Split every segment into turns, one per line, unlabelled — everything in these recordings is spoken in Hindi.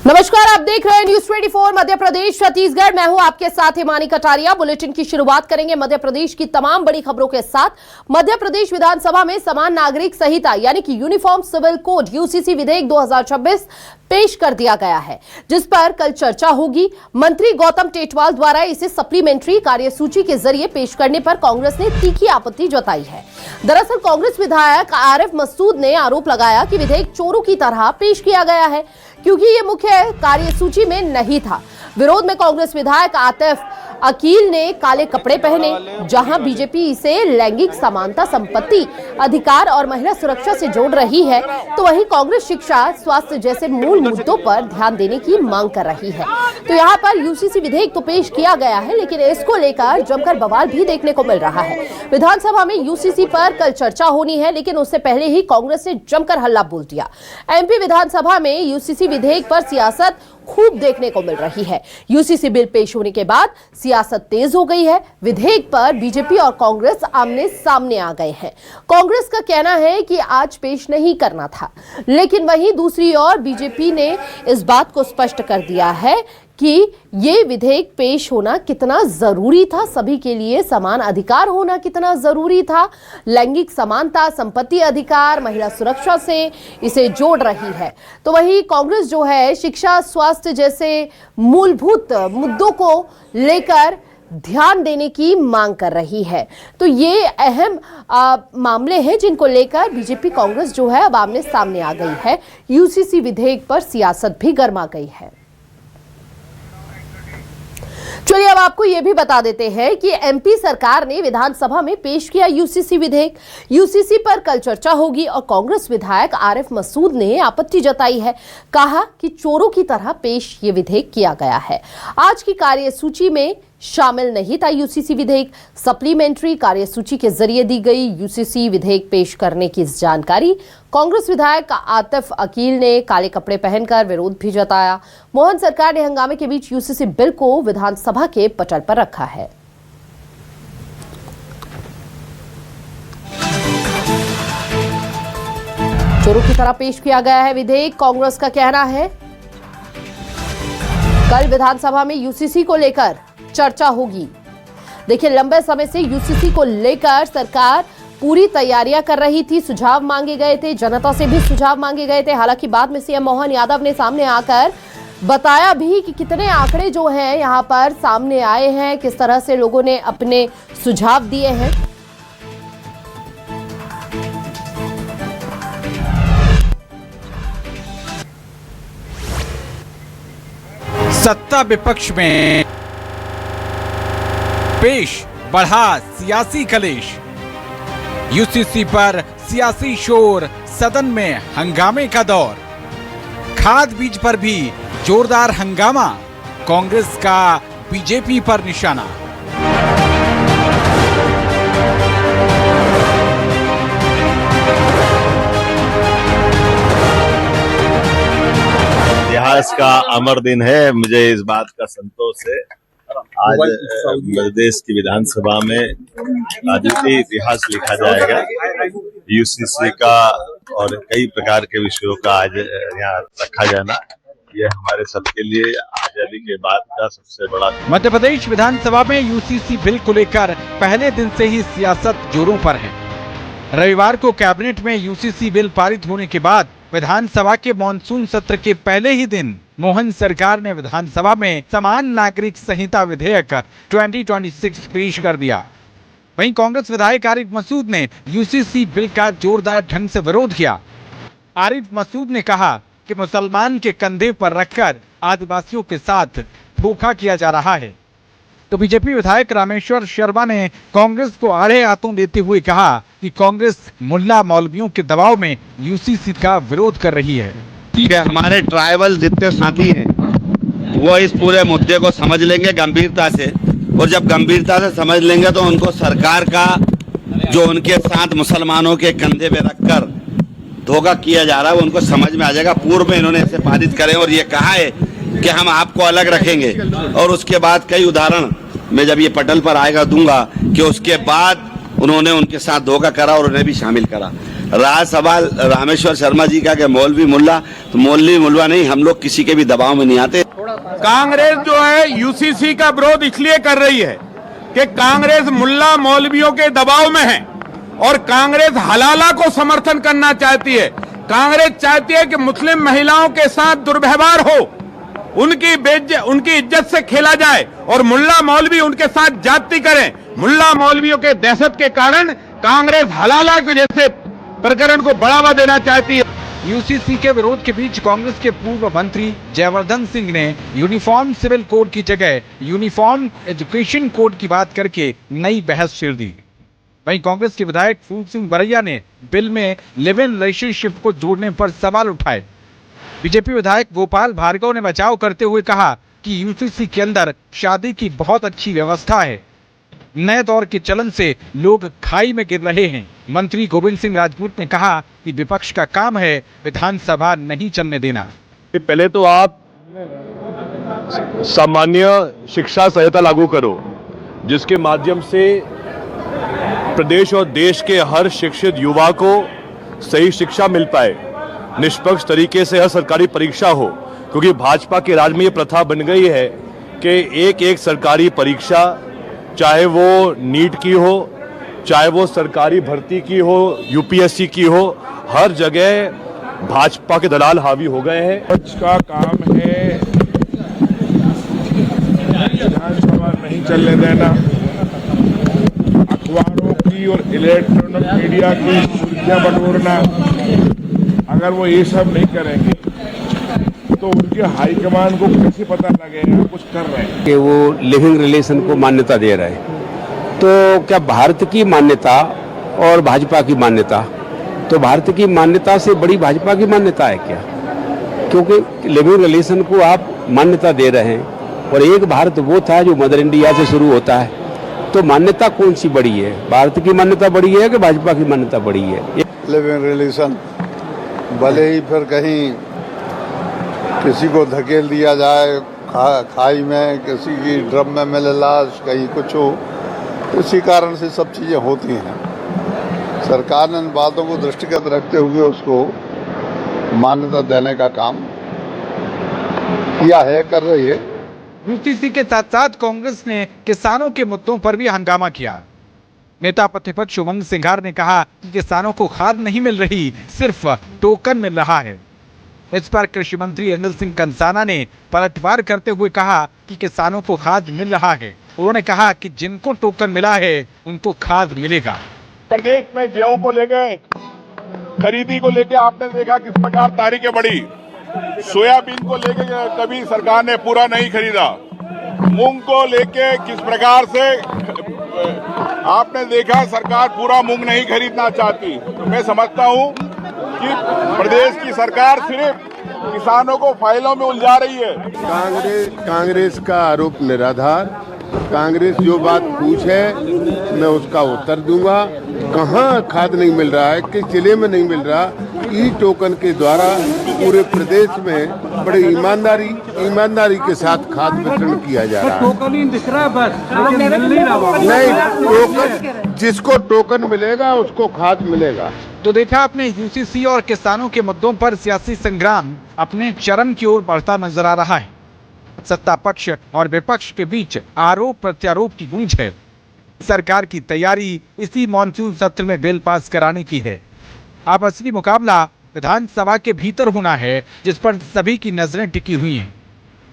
नमस्कार, आप देख रहे हैं न्यूज 24 मध्य प्रदेश छत्तीसगढ़। मैं हूं आपके साथ हिमानी कटारिया। बुलेटिन की शुरुआत करेंगे मध्य प्रदेश की तमाम बड़ी खबरों के साथ। मध्य प्रदेश विधानसभा में समान नागरिक संहिता यानी कि यूनिफॉर्म सिविल कोड यूसीसी विधेयक 2026 पेश कर दिया गया है, जिस पर कल चर्चा होगी। मंत्री गौतम टेटवाल द्वारा इसे सप्लीमेंट्री कार्यसूची के जरिए पेश करने पर कांग्रेस ने तीखी आपत्ति जताई है। दरअसल कांग्रेस विधायक आरिफ मसूद ने आरोप लगाया कि विधेयक चोरों की तरह पेश किया गया है, क्योंकि ये मुख्य कार्यसूची में नहीं था। विरोध में कांग्रेस विधायक आतिफ अकील ने काले कपड़े पहने। जहां बीजेपी इसे लैंगिक समानता, संपत्ति अधिकार और महिला सुरक्षा से जोड़ रही है, तो वहीं कांग्रेस शिक्षा, स्वास्थ्य जैसे मूल मुद्दों पर ध्यान देने की मांग कर रही है। तो यहां पर यूसीसी विधेयक तो पेश किया गया है, लेकिन इसको लेकर जमकर बवाल भी देखने को मिल रहा है। विधानसभा में यूसीसी पर कल चर्चा होनी है, लेकिन उससे पहले ही कांग्रेस ने जमकर हल्ला बोल दिया। एमपी विधानसभा में यूसीसी विधेयक पर सियासत खूब देखने को मिल रही है। यूसीसी बिल पेश होने के बाद सियासत तेज हो गई है। विधेयक पर बीजेपी और कांग्रेस आमने सामने आ गए हैं। कांग्रेस का कहना है कि आज पेश नहीं करना था, लेकिन वहीं दूसरी ओर बीजेपी ने इस बात को स्पष्ट कर दिया है कि ये विधेयक पेश होना कितना जरूरी था, सभी के लिए समान अधिकार होना कितना जरूरी था, लैंगिक समानता, संपत्ति अधिकार, महिला सुरक्षा से इसे जोड़ रही है। तो वही कांग्रेस जो है शिक्षा, स्वास्थ्य जैसे मूलभूत मुद्दों को लेकर ध्यान देने की मांग कर रही है। तो ये अहम मामले हैं जिनको लेकर बीजेपी कांग्रेस जो है अब आमने सामने आ गई है। यूसीसी विधेयक पर सियासत भी गर्मा गई है। चलिए अब आपको यह भी बता देते हैं कि एमपी सरकार ने विधानसभा में पेश किया यूसीसी विधेयक। यूसीसी पर कल चर्चा होगी और कांग्रेस विधायक आरिफ मसूद ने आपत्ति जताई है। कहा कि चोरों की तरह पेश ये विधेयक किया गया है। आज की कार्यसूची में शामिल नहीं था यूसीसी विधेयक, सप्लीमेंट्री कार्यसूची के जरिए दी गई यूसीसी विधेयक पेश करने की जानकारी कांग्रेस विधायक आतिफ अकील ने काले कपड़े पहनकर विरोध भी जताया। मोहन सरकार ने हंगामे के बीच यूसीसी बिल को विधानसभा के पटल पर रखा है। चोरों की तरह पेश किया गया है विधेयक, कांग्रेस का कहना है। कल विधानसभा में यूसीसी को लेकर चर्चा होगी। देखिए, लंबे समय से यूसीसी को लेकर सरकार पूरी तैयारियां कर रही थी। सुझाव मांगे गए थे, जनता से भी सुझाव मांगे गए थे। हालांकि बाद में सीएम मोहन यादव ने सामने आकर बताया भी कि कितने आंकड़े जो हैं यहां पर सामने आए हैं, किस तरह से लोगों ने अपने सुझाव दिए हैं।
सत्ता विपक्ष में पेश बढ़ा सियासी कलेश। यूसीसी पर सियासी शोर, सदन में हंगामे का दौर। खाद बीज पर भी जोरदार हंगामा, कांग्रेस का बीजेपी पर निशाना।
इतिहास का अमर दिन है। मुझे इस बात का संतोष है, आज प्रदेश की विधानसभा में अद्वितीय इतिहास लिखा जाएगा। यूसीसी का और कई प्रकार के विषयों का आज यहाँ रखा जाना, यह हमारे सबके लिए आजादी के बाद का सबसे बड़ा।
मध्य प्रदेश विधानसभा में यूसीसी बिल को लेकर पहले दिन से ही सियासत जोरों पर है। रविवार को कैबिनेट में यूसीसी बिल पारित होने के बाद विधानसभा के मॉनसून सत्र के पहले ही दिन मोहन सरकार ने विधानसभा में समान नागरिक संहिता विधेयक 2026 पेश कर दिया। वहीं कांग्रेस विधायक आरिफ मसूद ने यूसीसी बिल का जोरदार ढंग से विरोध किया। आरिफ मसूद ने कहा कि मुसलमान के कंधे पर रखकर आदिवासियों के साथ धोखा किया जा रहा है। तो बीजेपी विधायक रामेश्वर शर्मा ने कांग्रेस को आड़े हाथों देते हुए कहा कि कांग्रेस मुल्ला मौलवियों के दबाव में यूसीसी का विरोध कर रही है।
कि हमारे ट्राइबल जितने साथी हैं वो इस पूरे मुद्दे को समझ लेंगे गंभीरता से, और जब गंभीरता से समझ लेंगे तो उनको सरकार का जो उनके साथ मुसलमानों के कंधे पे रखकर धोखा किया जा रहा है वो उनको समझ में आ जाएगा। पूर्व में इन्होंने इसे पारित करे और ये कहा है कि हम आपको अलग रखेंगे, और उसके बाद कई उदाहरण मैं जब ये पटल पर आएगा दूंगा कि उसके बाद उन्होंने उनके साथ धोखा करा और उन्हें भी शामिल करा। रहा सवाल रामेश्वर शर्मा जी का कि मौलवी मुल्ला, तो मौलवी मुल्ला नहीं, हम लोग किसी के भी दबाव में नहीं आते।
कांग्रेस जो है यूसीसी का विरोध इसलिए कर रही है कि कांग्रेस मुल्ला मौलवियों के दबाव में है और कांग्रेस हलाला को समर्थन करना चाहती है। कांग्रेस चाहती है कि मुस्लिम महिलाओं के साथ दुर्व्यवहार हो, उनकी इज्जत से खेला जाए और मुल्ला मौलवी उनके साथ जाति करें। मुल्ला मौलवियों के दहशत के कारण कांग्रेस हलाला के जैसे प्रकरण को बढ़ावा देना चाहती है।
यूसीसी के विरोध के बीच कांग्रेस के पूर्व मंत्री जयवर्धन सिंह ने यूनिफॉर्म सिविल कोड की जगह यूनिफॉर्म एजुकेशन कोड की बात करके नई बहस छेड़ दी। वहीं कांग्रेस के विधायक फूल सिंह बरैया ने बिल में लिव इन रिलेशनशिप को जोड़ने पर सवाल उठाए। बीजेपी विधायक गोपाल भार्गव ने बचाव करते हुए कहा कि यूसीसी के अंदर शादी की बहुत अच्छी व्यवस्था है। नए दौर के चलन से लोग खाई में गिर रहे हैं। मंत्री गोविंद सिंह राजपूत ने कहा कि विपक्ष का काम है विधानसभा नहीं चलने देना।
पहले तो आप सामान्य शिक्षा संहिता लागू करो, जिसके माध्यम से प्रदेश और देश के हर शिक्षित युवा को सही शिक्षा मिल पाए, निष्पक्ष तरीके से हर सरकारी परीक्षा हो। क्योंकि भाजपा के राज में ये प्रथा बन गई है कि एक सरकारी परीक्षा, चाहे वो नीट की हो, चाहे वो सरकारी भर्ती की हो, यूपीएससी की हो, हर जगह भाजपा के दलाल हावी हो गए हैं।
विपक्ष का काम है विधानसभा नहीं चलने देना, अखबारों की और इलेक्ट्रॉनिक मीडिया की सुर्खियां बटोरना। अगर वो ये सब नहीं करेंगे तो उनके हाईकमान को कैसे पता लगेगा कुछ कर रहे हैं
कि वो लिविंग रिलेशन को मान्यता दे रहे हैं। तो क्या भारत की मान्यता और भाजपा की मान्यता, तो भारत की मान्यता से बड़ी भाजपा की मान्यता है क्या? क्योंकि लिविंग रिलेशन को आप मान्यता दे रहे हैं और एक भारत वो था जो मदर इंडिया से शुरू होता है। तो मान्यता कौन सी बड़ी है, भारत की मान्यता बड़ी है कि भाजपा की मान्यता बड़ी है?
लिविंग रिलेशन भले ही फिर कहीं किसी को धकेल दिया जाए खाई में, किसी की ड्रम में मिले लाश, कहीं कुछ हो, इसी कारण से सब चीज़ें होती हैं। सरकार ने इन बातों को दृष्टिगत रखते हुए उसको मान्यता देने का काम किया है, कर रही है।
यूसीसी के साथ साथ कांग्रेस ने किसानों के मुद्दों पर भी हंगामा किया। नेता प्रतिपक्ष उमंग सिंघार ने कहा कि किसानों को खाद नहीं मिल रही, सिर्फ टोकन मिल रहा है। इस पर कृषि मंत्री अनिल सिंह कंसाना ने पलटवार करते हुए कहा कि किसानों को खाद मिल रहा है। उन्होंने कहा कि जिनको टोकन मिला है उनको खाद मिलेगा।
प्रदेश में गेहूं को लेकर खरीदी को लेकर आपने देखा किस प्रकार तारीखें बढ़ी। सोयाबीन को लेकर कभी सरकार ने पूरा नहीं खरीदा। मूंग को लेके किस प्रकार से आपने देखा सरकार पूरा मूंग नहीं खरीदना चाहती। तो मैं समझता हूं कि प्रदेश की सरकार सिर्फ किसानों को फाइलों में उलझा रही है।
कांग्रेस का आरोप निराधार। कांग्रेस जो बात पूछे मैं उसका उत्तर दूंगा। कहाँ खाद नहीं मिल रहा है, किस जिले में नहीं मिल रहा, ई टोकन के द्वारा पूरे प्रदेश में बड़े ईमानदारी के साथ खाद वितरण किया जा रहा है।
टोकन ही दिख रहा है बस,
नहीं, टोकन जिसको टोकन मिलेगा उसको खाद मिलेगा।
तो देखा आपने, यूसीसी और किसानों के मुद्दों पर सियासी संग्राम अपने चरम की ओर बढ़ता नजर आ रहा है। सत्ता पक्ष और विपक्ष के बीच आरोप प्रत्यारोप की गूंज है। सरकार की तैयारी इसी मॉनसून सत्र में बिल पास कराने की है। अब असली मुकाबला विधानसभा के भीतर होना है, जिस पर सभी की नजरें टिकी हुई हैं।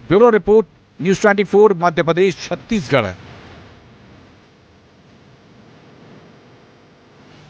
Bureau report, news 24, Madhya Pradesh, Chhattisgarh.